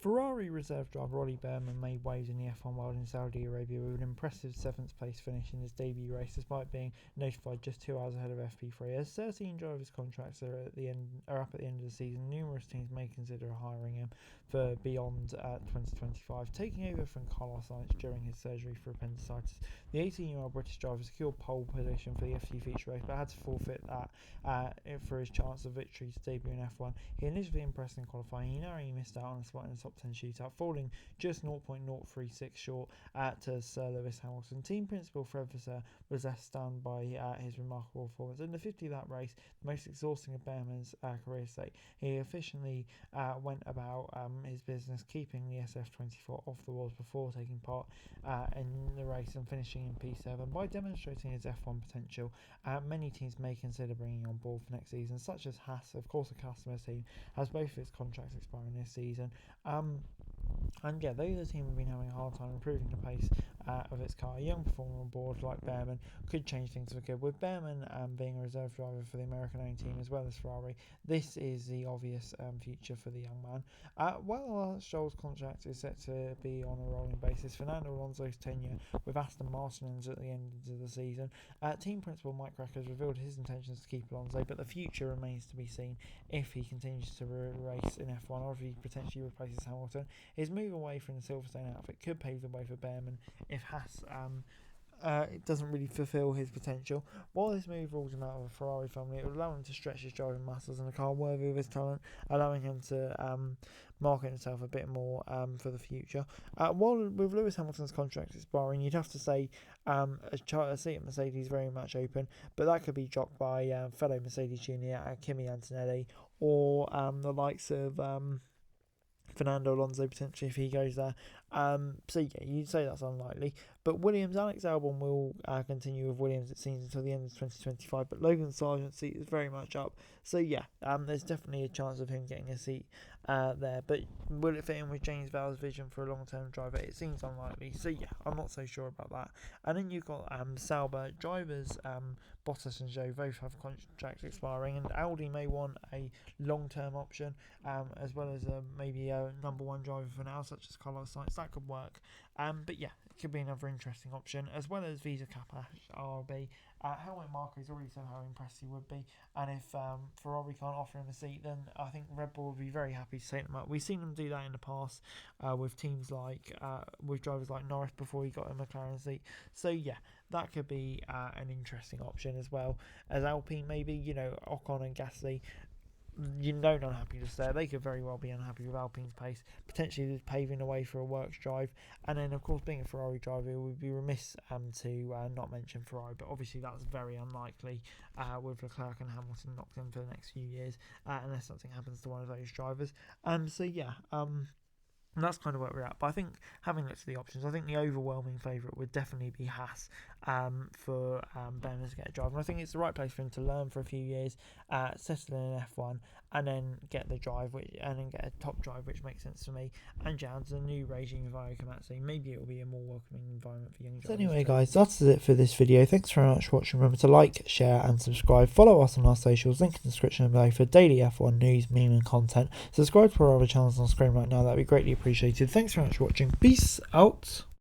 Ferrari reserve driver Ollie Bearman made waves in the F1 world in Saudi Arabia with an impressive 7th place finish in his debut race, despite being notified just 2 hours ahead of FP3. As 13 drivers' contracts are up at the end of the season, numerous teams may consider hiring him for beyond 2025. Taking over from Carlos Sainz during his surgery for appendicitis, the 18-year-old British driver secured pole position for the FP feature race, but had to forfeit that for his chance of victory to debut in F1. He initially impressed in qualifying. He narrowly missed out on a spot in the top 10 shootout, falling just 0.036 short to Sir Lewis Hamilton. Team principal Fred Vasseur was less stunned by his remarkable performance. In the 50-lap race, the most exhausting of Bearman's career state, he efficiently went about his business, keeping the SF24 off the walls before taking part in the race and finishing in P7. By demonstrating his F1 potential, many teams may consider bringing on board for next season, such as Haas, of course, a customer team, has both of its contracts expiring this season. And yeah, those are the teams have been having a hard time improving the pace of its car. A young performer on board like Bearman could change things for good. With Bearman being a reserve driver for the American-owned team as well as Ferrari, this is the obvious future for the young man. While Stroll's contract is set to be on a rolling basis, Fernando Alonso's tenure with Aston Martin ends at the end of the season. Team principal Mike Rack has revealed his intentions to keep Alonso, but the future remains to be seen if he continues to race in F1 or if he potentially replaces Hamilton. His move away from the Silverstone outfit could pave the way for Bearman if Haas it doesn't really fulfil his potential. While this move rules him out of the Ferrari family, it would allow him to stretch his driving muscles in a car worthy of his talent, allowing him to market himself a bit more for the future. While with Lewis Hamilton's contract expiring, you'd have to say a seat at Mercedes very much open, but that could be jocked by fellow Mercedes junior Kimi Antonelli or the likes of Fernando Alonso potentially if he goes there. So yeah, you'd say that's unlikely. But Alex Albon will continue with Williams, it seems, until the end of 2025. But Logan Sargent's seat is very much up. So yeah, there's definitely a chance of him getting a seat there. But will it fit in with James Vowles' vision for a long-term driver? It seems unlikely. So yeah, I'm not so sure about that. And then you've got Sauber drivers. Bottas and Zhou both have contracts expiring, and Audi may want a long-term option, as well as maybe a number one driver for now, such as Carlos Sainz. That could work. But yeah, it could be another interesting option, as well as Visa Kappa RB. Helmut Marko has already said how impressed he would be, and if Ferrari can't offer him a seat, then I think Red Bull would be very happy to take them up. We've seen them do that in the past with teams like with drivers like Norris before he got a McLaren seat. So yeah, that could be an interesting option, as well as Alpine. Maybe, Ocon and Gasly, don't unhappy to stay. They could very well be unhappy with Alpine's pace, potentially paving the way for a works drive. And then, of course, being a Ferrari driver, it would be remiss to not mention Ferrari, but obviously that's very unlikely with Leclerc and Hamilton locked in for the next few years, unless something happens to one of those drivers. So yeah, and that's kind of where we're at. But I think, having looked at the options, I think the overwhelming favourite would definitely be Haas for Bearman to get a driver. And I think it's the right place for him to learn for a few years, settle in F1, and then get the drive, and then get a top drive, which makes sense to me. And down to the new regime of Komatsu, maybe it will be a more welcoming environment for young drivers. So anyway, guys, that's it for this video. Thanks very much for watching. Remember to like, share, and subscribe. Follow us on our socials. Link in the description below for daily F1 news, meme, and content. Subscribe to our other channels on screen right now. That'd be greatly appreciated. Thanks very much for watching. Peace out.